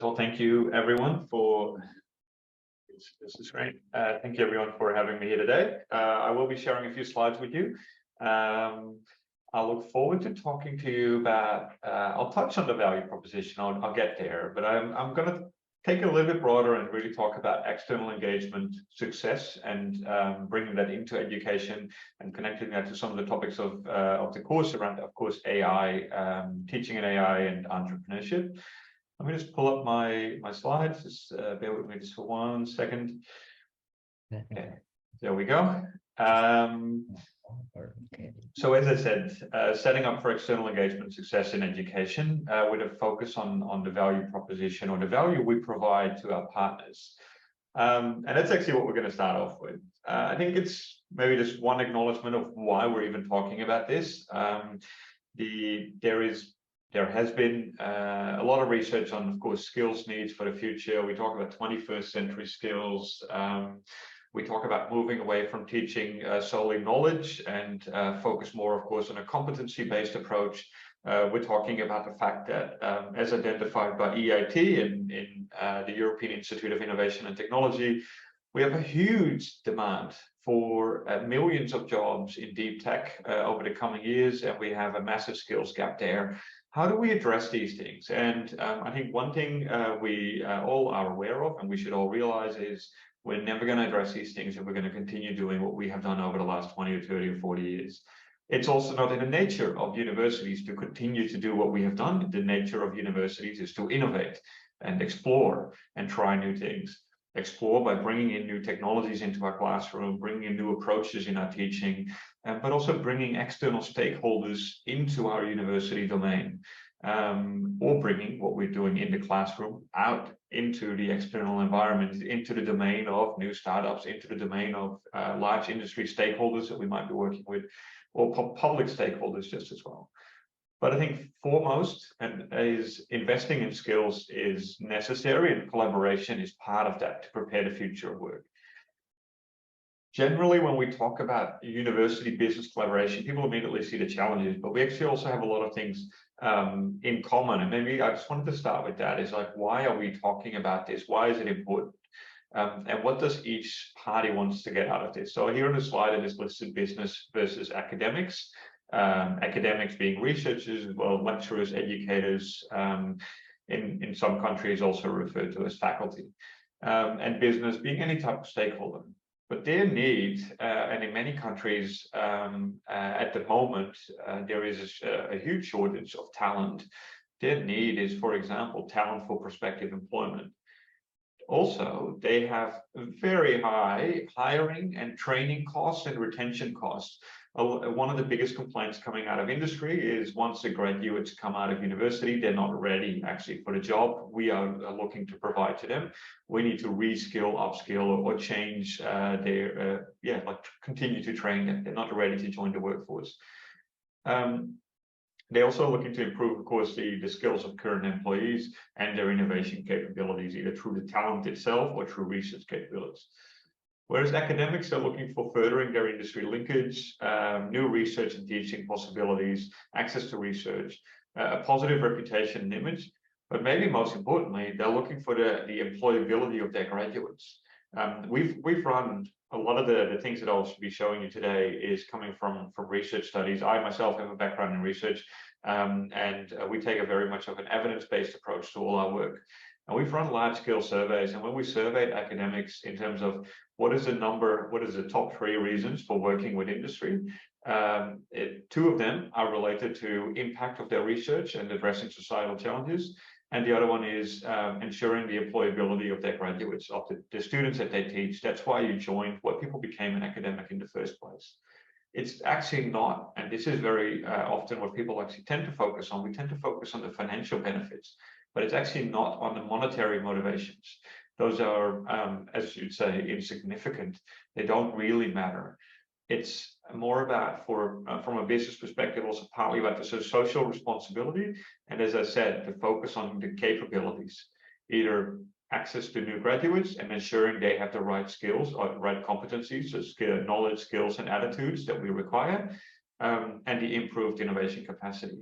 Well, thank you everyone for this is great. Thank you everyone for having me here today. I will be sharing a few slides with you. I look forward to talking to you about. I'll touch on the value proposition. I'll get there, but I'm going to take it a little bit broader and really talk about external engagement success and bringing that into education and connecting that to some of the topics of the course around, of course, AI, teaching in AI and entrepreneurship. Let me just pull up my slides. Just bear with me just for 1 second. Okay, there we go. So as I said, setting up for external engagement success in education with a focus on the value proposition or the value we provide to our partners. And that's actually what we're going to start off with. I think it's maybe just one acknowledgement of why we're even talking about this. There has been a lot of research on, of course, skills needs for the future. We talk about 21st century skills. We talk about moving away from teaching solely knowledge and focus more, of course, on a competency-based approach. We're talking about the fact that, as identified by EIT in the European Institute of Innovation and Technology, we have a huge demand for millions of jobs in deep tech over the coming years, and we have a massive skills gap there. How do we address these things? And I think one thing we all are aware of, and we should all realize, is we're never going to address these things if we're going to continue doing what we have done over the last 20 or 30 or 40 years. It's also not in the nature of universities to continue to do what we have done. The nature of universities is to innovate and explore and try new things. Explore by bringing in new technologies into our classroom, bringing in new approaches in our teaching, but also bringing external stakeholders into our university domain, or bringing what we're doing in the classroom out into the external environment, into the domain of new startups, into the domain of large industry stakeholders that we might be working with, or public stakeholders just as well. But I think foremost is investing in skills is necessary, and collaboration is part of that to prepare the future of work. Generally, when we talk about university business collaboration, people immediately see the challenges, but we actually also have a lot of things in common. And maybe I just wanted to start with that, is like, why are we talking about this? Why is it important? And what does each party wants to get out of this? So here on the slide, it is listed business versus academics. Academics being researchers, as well as lecturers, educators, in some countries also referred to as faculty, and business being any type of stakeholder. But their need, and in many countries at the moment, there is a huge shortage of talent. Their need is, for example, talent for prospective employment. Also, they have very high hiring and training costs and retention costs. One of the biggest complaints coming out of industry is once the graduates come out of university, they're not ready actually for the job we are looking to provide to them. We need to reskill, upskill, or change their, continue to train them. They're not ready to join the workforce. They're also looking to improve, of course, the skills of current employees and their innovation capabilities, either through the talent itself or through research capabilities. Whereas academics are looking for furthering their industry linkage, new research and teaching possibilities, access to research, a positive reputation and image, but maybe most importantly, they're looking for the employability of their graduates. We've run a lot of the things that I'll be showing you today is coming from research studies. I myself have a background in research, and we take a very much of an evidence-based approach to all our work. And we've run large-scale surveys, and when we surveyed academics in terms of what is the top 3 reasons for working with industry, 2 of them are related to impact of their research and addressing societal challenges, and the other one is ensuring the employability of their graduates, of the students that they teach. That's why you joined, what people became an academic in the first place. It's actually not, and this is very often what people actually tend to focus on. We tend to focus on the financial benefits, but it's actually not on the monetary motivations. Those are, as you'd say, insignificant. They don't really matter. It's more about, from a business perspective, also partly about the social responsibility. And as I said, the focus on the capabilities, either access to new graduates and ensuring they have the right skills or right competencies, so knowledge, skills, and attitudes that we require, and the improved innovation capacity.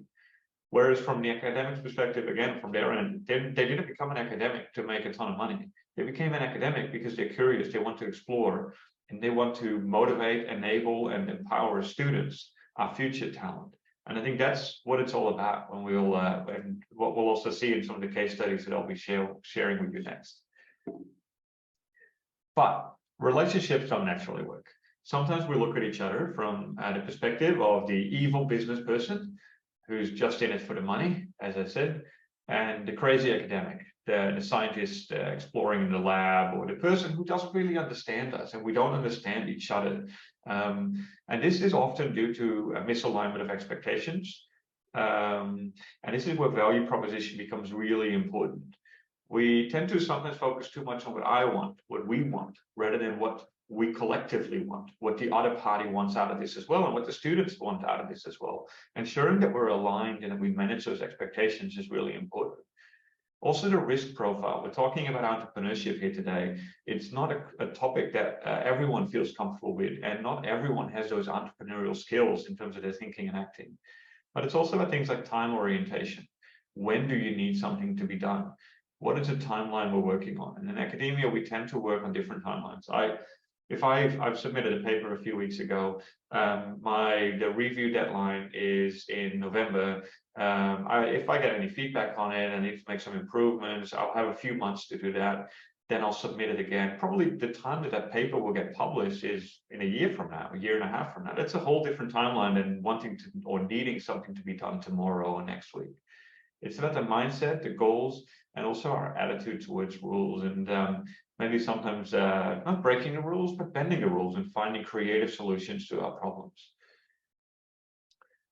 Whereas from the academics perspective, again, from their end, they didn't become an academic to make a ton of money. They became an academic because they're curious, they want to explore, and they want to motivate, enable, and empower students, our future talent. And I think that's what it's all about when we'll, and what we'll also see in some of the case studies that I'll be sharing with you next. But relationships don't naturally work. Sometimes we look at each other from the perspective of the evil business person who's just in it for the money, as I said, and the crazy academic, the scientist exploring in the lab, or the person who doesn't really understand us and we don't understand each other. And this is often due to a misalignment of expectations. And this is where value proposition becomes really important. We tend to sometimes focus too much on what I want, what we want, rather than what we collectively want, what the other party wants out of this as well, and what the students want out of this as well. Ensuring that we're aligned and that we manage those expectations is really important. Also, the risk profile. We're talking about entrepreneurship here today. It's not a topic that everyone feels comfortable with, and not everyone has those entrepreneurial skills in terms of their thinking and acting. But it's also about things like time orientation. When do you need something to be done? What is the timeline we're working on? And in academia, we tend to work on different timelines. I've submitted a paper a few weeks ago. The review deadline is in November. If I get any feedback on it and need to make some improvements, I'll have a few months to do that. Then I'll submit it again. Probably the time that paper will get published is in a year from now, a year and a half from now. That's a whole different timeline than wanting to or needing something to be done tomorrow or next week. It's about the mindset, the goals, and also our attitude towards rules, and maybe sometimes not breaking the rules, but bending the rules and finding creative solutions to our problems.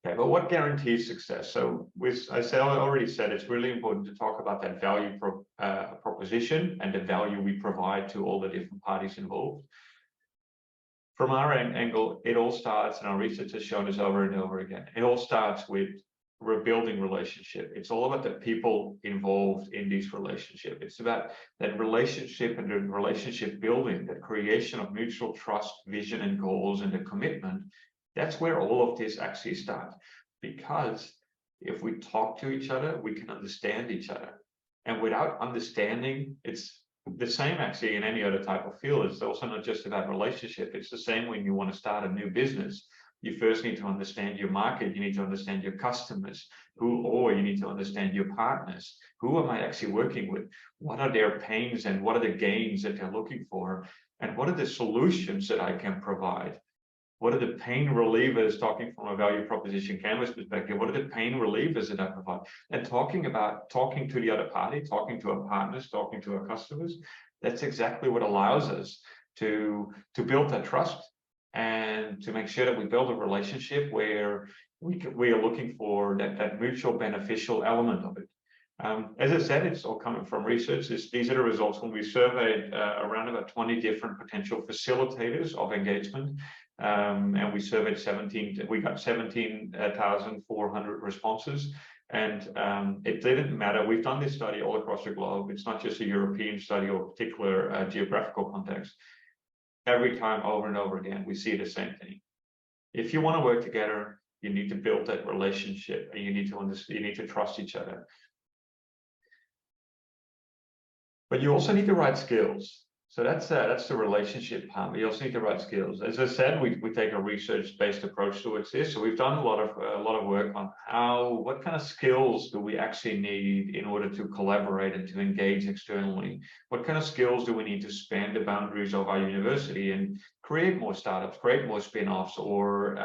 Okay, but what guarantees success? So I already said, it's really important to talk about that value proposition and the value we provide to all the different parties involved. From our angle, it all starts, and our research has shown this over and over again, it all starts with rebuilding relationship. It's all about the people involved in these relationships. It's about that relationship and the relationship building, the creation of mutual trust, vision, and goals, and the commitment. That's where all of this actually starts. Because if we talk to each other, we can understand each other. And without understanding, it's the same actually in any other type of field. It's also not just about relationship. It's the same when you want to start a new business. You first need to understand your market. You need to understand your customers, or you need to understand your partners. Who am I actually working with? What are their pains and what are the gains that they're looking for? And what are the solutions that I can provide? What are the pain relievers, talking from a value proposition canvas perspective, what are the pain relievers that I provide? And talking to the other party, talking to our partners, talking to our customers, that's exactly what allows us to build that trust and to make sure that we build a relationship where we are looking for that mutual beneficial element of it. As I said, it's all coming from research. These are the results when we surveyed around about 20 different potential facilitators of engagement. And we surveyed we got 17,400 responses. And it didn't matter. We've done this study all across the globe. It's not just a European study or a particular geographical context. Every time, over and over again, we see the same thing. If you want to work together, you need to build that relationship, and you need to understand, you need to trust each other. But you also need the right skills. So that's the relationship part. But you also need the right skills. As I said, we take a research-based approach towards this. So we've done a lot of work on what kind of skills do we actually need in order to collaborate and to engage externally? What kind of skills do we need to span the boundaries of our university and create more startups, create more spin-offs, or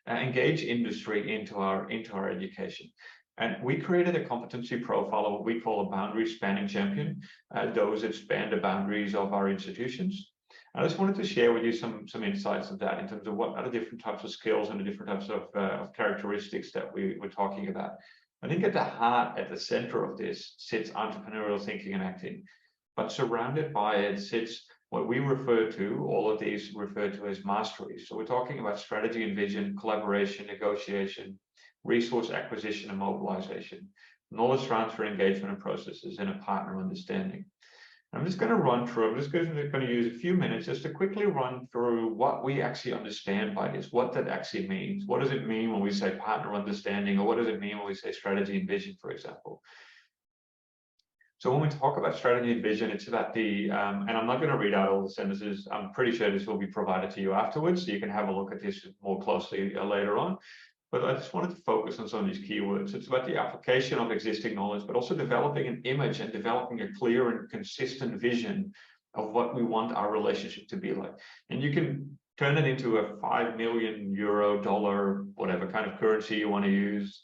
engage industry into our education? And we created a competency profile of what we call a boundary spanning champion, those that span the boundaries of our institutions. I just wanted to share with you some insights of that in terms of what are the different types of skills and the different types of characteristics that we're talking about. I think at the heart, at the center of this, sits entrepreneurial thinking and acting, but surrounded by it sits what we refer to, all of these refer to as mastery. So we're talking about strategy and vision, collaboration, negotiation, resource acquisition and mobilization, knowledge transfer, engagement and processes, and a partner understanding. I'm just going to use a few minutes just to quickly run through what we actually understand by this, what that actually means. What does it mean when we say partner understanding, or what does it mean when we say strategy and vision, for example? So when we talk about strategy and vision, it's about the, and I'm not going to read out all the sentences. I'm pretty sure this will be provided to you afterwards, so you can have a look at this more closely later on. But I just wanted to focus on some of these keywords. It's about the application of existing knowledge, but also developing an image and developing a clear and consistent vision of what we want our relationship to be like. And you can turn it into a €5 million, dollar, whatever kind of currency you want to use,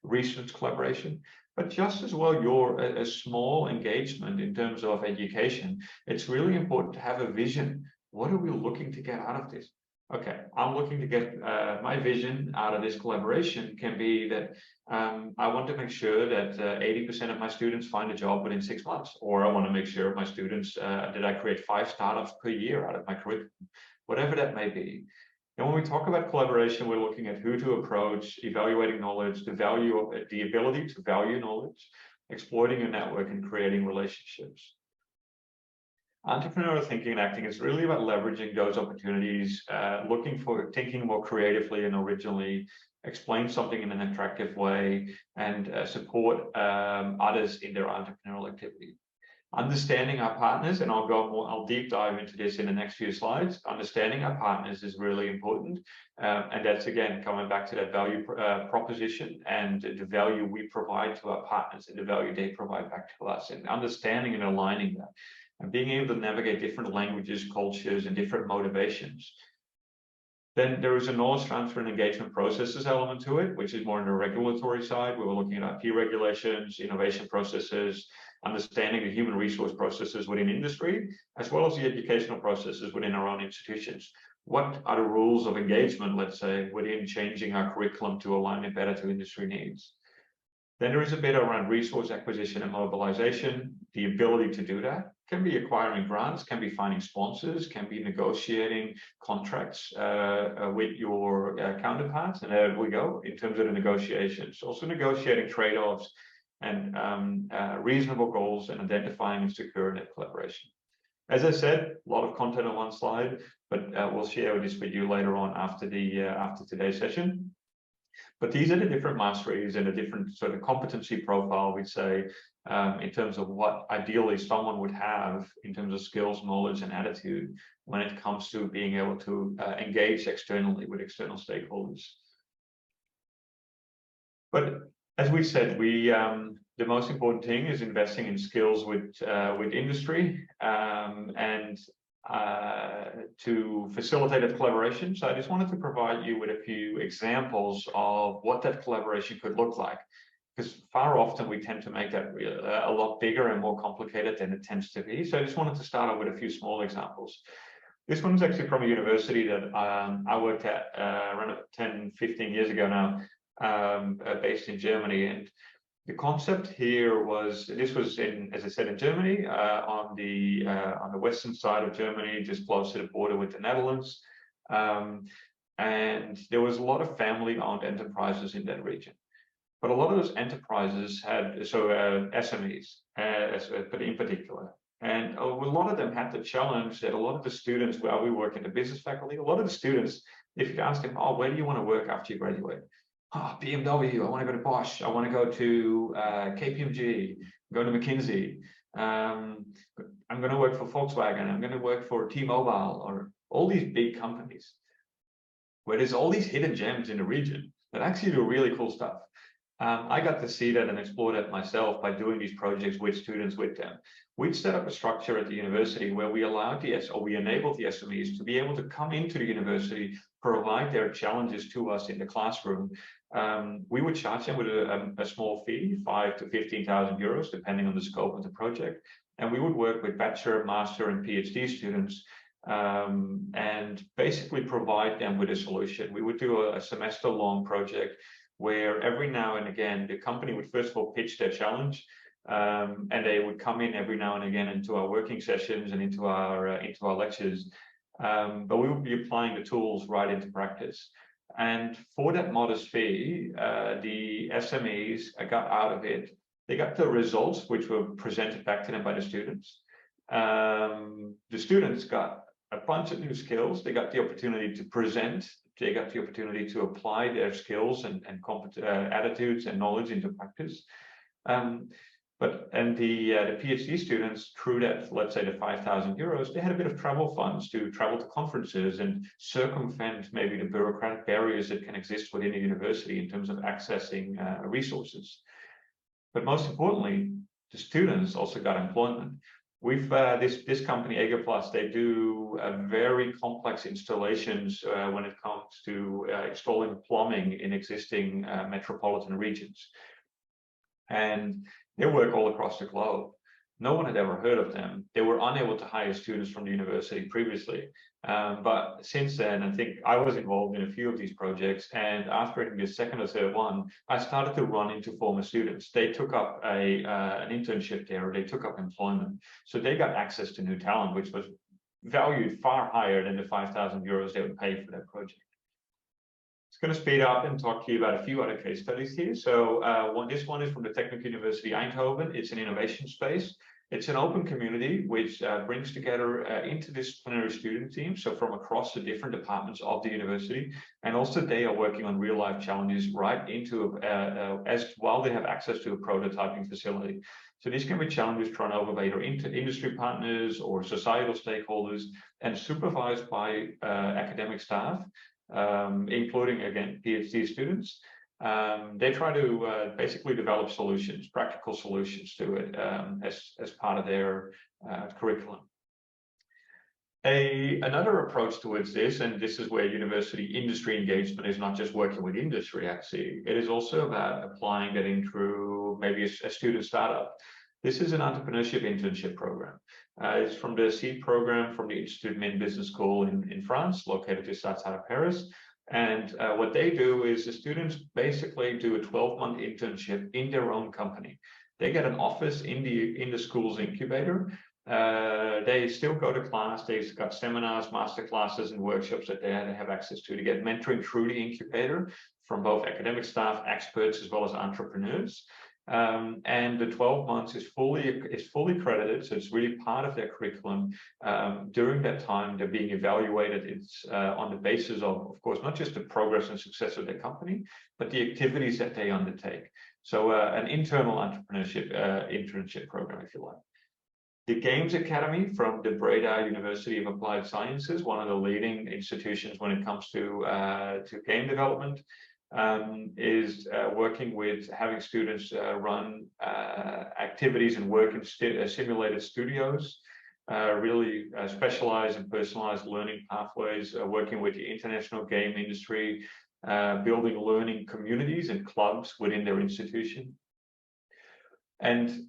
research collaboration. But just as well, a small engagement in terms of education, it's really important to have a vision. What are we looking to get out of this? Okay, I'm looking to get my vision out of this collaboration can be that I want to make sure that 80% of my students find a job within 6 months, or I want to make sure of my students that I create 5 startups per year out of my curriculum, whatever that may be. And when we talk about collaboration, we're looking at who to approach, evaluating knowledge, the value of the ability to value knowledge, exploiting your network, and creating relationships. Entrepreneurial thinking and acting is really about leveraging those opportunities, thinking more creatively and originally, explain something in an attractive way, and support others in their entrepreneurial activity. Understanding our partners, and I'll deep dive into this in the next few slides. Understanding our partners is really important. And that's, again, coming back to that value proposition and the value we provide to our partners and the value they provide back to us, and understanding and aligning that. And being able to navigate different languages, cultures, and different motivations. Then there is a knowledge transfer and engagement processes element to it, which is more on the regulatory side. We were looking at IP regulations, innovation processes, understanding the human resource processes within industry, as well as the educational processes within our own institutions. What are the rules of engagement, let's say, within changing our curriculum to align it better to industry needs? Then there is a bit around resource acquisition and mobilization. The ability to do that can be acquiring grants, can be finding sponsors, can be negotiating contracts with your counterparts. And there we go in terms of the negotiations. Also negotiating trade-offs and reasonable goals, and identifying and securing that collaboration. As I said, a lot of content on one slide, but we'll share this with you later on after today's session. But these are the different masteries and a different sort of competency profile, we'd say, in terms of what ideally someone would have in terms of skills, knowledge, and attitude when it comes to being able to engage externally with external stakeholders. But as we said, the most important thing is investing in skills with industry and to facilitate that collaboration. So I just wanted to provide you with a few examples of what that collaboration could look like, because far often we tend to make that a lot bigger and more complicated than it tends to be. So I just wanted to start out with a few small examples. This one's actually from a university that I worked at around 10, 15 years ago now, based in Germany. And the concept here was, this was in, as I said, in Germany, on the western side of Germany, just close to the border with the Netherlands. And there was a lot of family-owned enterprises in that region. But a lot of those enterprises had, SMEs, but in particular. And a lot of them had the challenge that a lot of the students, while we work in the business faculty, a lot of the students, if you ask them, oh, where do you want to work after you graduate? Oh, BMW, I want to go to Bosch, I want to go to KPMG, go to McKinsey, I'm going to work for Volkswagen, I'm going to work for T-Mobile, or all these big companies, where there's all these hidden gems in the region that actually do really cool stuff. I got to see that and explore that myself by doing these projects with students with them. We'd set up a structure at the university where we allowed we enabled the SMEs to be able to come into the university, provide their challenges to us in the classroom. We would charge them with a small fee, 5,000 to 15,000 euros, depending on the scope of the project. And we would work with bachelor, master, and PhD students and basically provide them with a solution. We would do a semester-long project where every now and again, the company would first of all pitch their challenge, and they would come in every now and again into our working sessions and into our lectures. But we would be applying the tools right into practice. And for that modest fee, the SMEs got out of it, they got the results which were presented back to them by the students. The students got a bunch of new skills. They got the opportunity to present. They got the opportunity to apply their skills and attitudes and knowledge into practice. And the PhD students, through that, let's say the 5,000 euros, they had a bit of travel funds to travel to conferences and circumvent maybe the bureaucratic barriers that can exist within a university in terms of accessing resources. But most importantly, the students also got employment. We've this company Egerplus, they do very complex installations when it comes to installing plumbing in existing metropolitan regions, and they work all across the globe. No one had ever heard of them. They were unable to hire students from the university previously. But since then, I think I was involved in a few of these projects. And after I think the second or third one, I started to run into former students. They took up an internship there, or they took up employment. So they got access to new talent, which was valued far higher than the 5,000 euros they would pay for that project. It's going to speed up and talk to you about a few other case studies here. So this one is from the Technical University Eindhoven. It's an innovation space. It's an open community which brings together interdisciplinary student teams, so from across the different departments of the university, and also they are working on real-life challenges right into while they have access to a prototyping facility. So these can be challenges thrown over by either industry partners or societal stakeholders, and supervised by academic staff, including, again, PhD students. They try to basically develop solutions, practical solutions to it as part of their curriculum. Another approach towards this, and this is where university industry engagement is not just working with industry, actually. It is also about applying that in through maybe a student startup. This is an entrepreneurship internship program. It's from the SEED program from the Institute Mines Business School in France, located just outside of Paris. And what they do is the students basically do a 12-month internship in their own company. They get an office in the school's incubator. They still go to class. They've got seminars, master classes, and workshops that they have access to get mentoring through the incubator from both academic staff, experts, as well as entrepreneurs. And the 12 months is fully credited, so it's really part of their curriculum. During that time, they're being evaluated. It's on the basis of course, not just the progress and success of their company, but the activities that they undertake. So an internal entrepreneurship internship program, if you like. The Games Academy from the Breda University of Applied Sciences, one of the leading institutions when it comes to game development, is working with having students run activities and work in simulated studios, really specialized and personalized learning pathways, working with the international game industry, building learning communities and clubs within their institution. And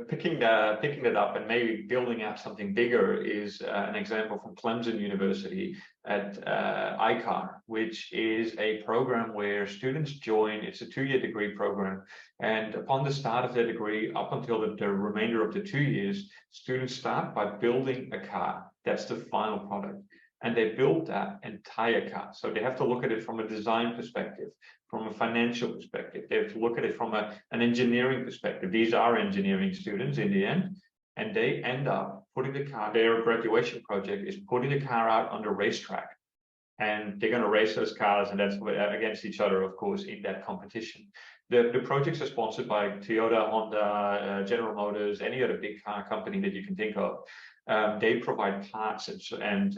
picking that up and maybe building out something bigger is an example from Clemson University at ICAR, which is a program where students join. It's a 2-year degree program, and upon the start of their degree, up until the remainder of the 2 years, students start by building a car. That's the final product, and they build that entire car. So they have to look at it from a design perspective, from a financial perspective. They have to look at it from an engineering perspective. These are engineering students in the end, and they end up putting the car, their graduation project is putting the car out on the racetrack. And they're going to race those cars, and that's against each other, of course, in that competition. The projects are sponsored by Toyota, Honda, General Motors, any other big car company that you can think of. They provide parts and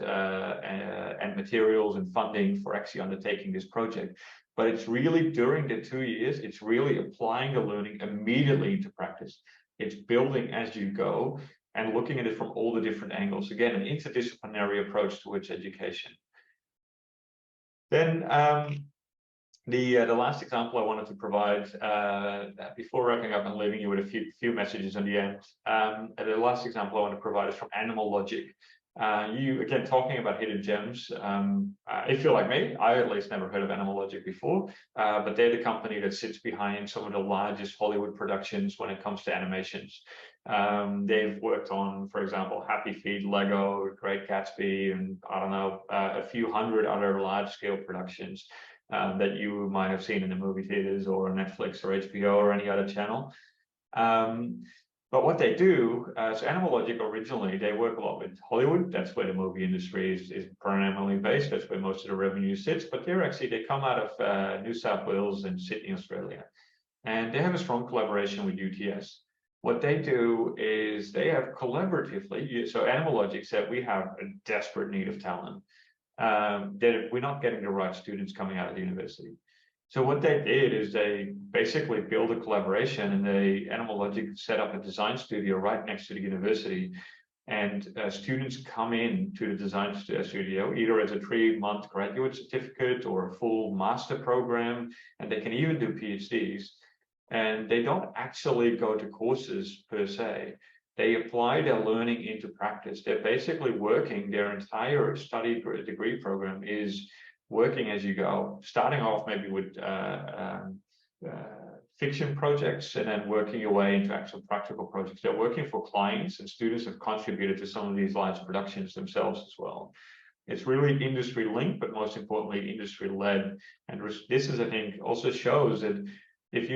materials and funding for actually undertaking this project. But it's really during the 2 years, it's really applying the learning immediately into practice. It's building as you go and looking at it from all the different angles. Again, an interdisciplinary approach towards education. Then the last example I wanted to provide before wrapping up and leaving you with a few messages on the end. The last example I want to provide is from Animal Logic. You, again, talking about hidden gems. If you're like me, I at least never heard of Animal Logic before, but they're the company that sits behind some of the largest Hollywood productions when it comes to animations. They've worked on, for example, Happy Feet, Lego, Great Gatsby, and I don't know, a few hundred other large-scale productions that you might have seen in the movie theaters or Netflix or HBO or any other channel. But what they do, so Animal Logic originally, they work a lot with Hollywood. That's where the movie industry is primarily based. That's where most of the revenue sits. But they come out of New South Wales and Sydney, Australia. And they have a strong collaboration with UTS. What they do is they have collaboratively, so Animal Logic said we have a desperate need of talent. That we're not getting the right students coming out of the university. So what they did is they basically built a collaboration, and Animal Logic set up a design studio right next to the university. And students come in to the design studio either as a 3-month graduate certificate or a full master program, and they can even do PhDs. And they don't actually go to courses per se. They apply their learning into practice. They're basically working, their entire degree program is working as you go, starting off maybe with fiction projects and then working your way into actual practical projects. They're working for clients, and students have contributed to some of these large productions themselves as well. It's really industry linked, but most importantly, industry led. And this is, I think, also shows that if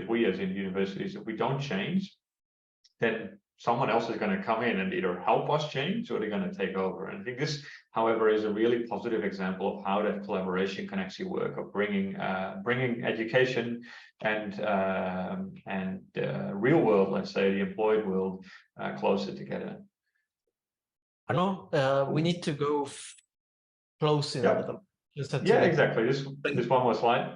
we as in universities, if we don't change, then someone else is going to come in and either help us change or they're going to take over. And I think this, however, is a really positive example of how that collaboration can actually work, of bringing education and real world, let's say the employed world, closer together. Arno, we need to go close in a little. Yeah, exactly. This one more slide.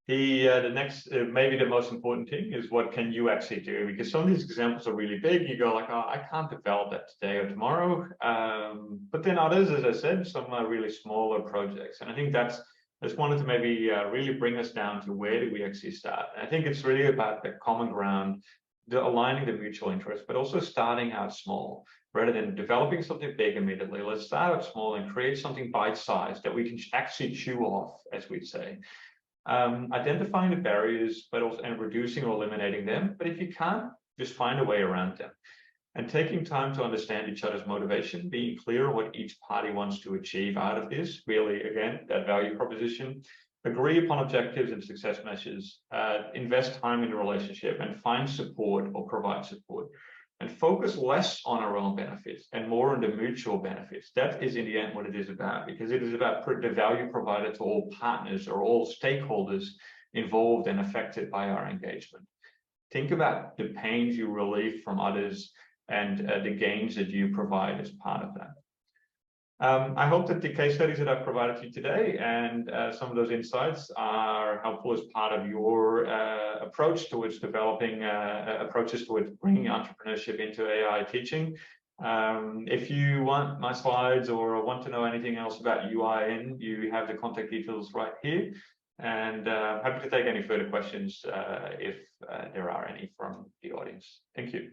The next, maybe the most important thing is what can you actually do? Because some of these examples are really big. You go like, oh, I can't develop that today or tomorrow. But then others, as I said, some are really smaller projects. And I think I just wanted to maybe really bring us down to where do we actually start? And I think it's really about the common ground, aligning the mutual interest, but also starting out small. Rather than developing something big immediately, let's start out small and create something bite-sized that we can actually chew off, as we'd say. Identifying the barriers, but also and reducing or eliminating them. But if you can't, just find a way around them. And taking time to understand each other's motivation, being clear on what each party wants to achieve out of this, really, again, that value proposition. Agree upon objectives and success measures, invest time in the relationship, and find support or provide support. And focus less on our own benefits and more on the mutual benefits. That is in the end what it is about, because it is about the value provided to all partners or all stakeholders involved and affected by our engagement. Think about the pains you relieve from others and the gains that you provide as part of that. I hope that the case studies that I've provided to you today and some of those insights are helpful as part of your approach towards developing approaches towards bringing entrepreneurship into AI teaching. If you want my slides or want to know anything else about UIN, you have the contact details right here. And happy to take any further questions if there are any from the audience. Thank you.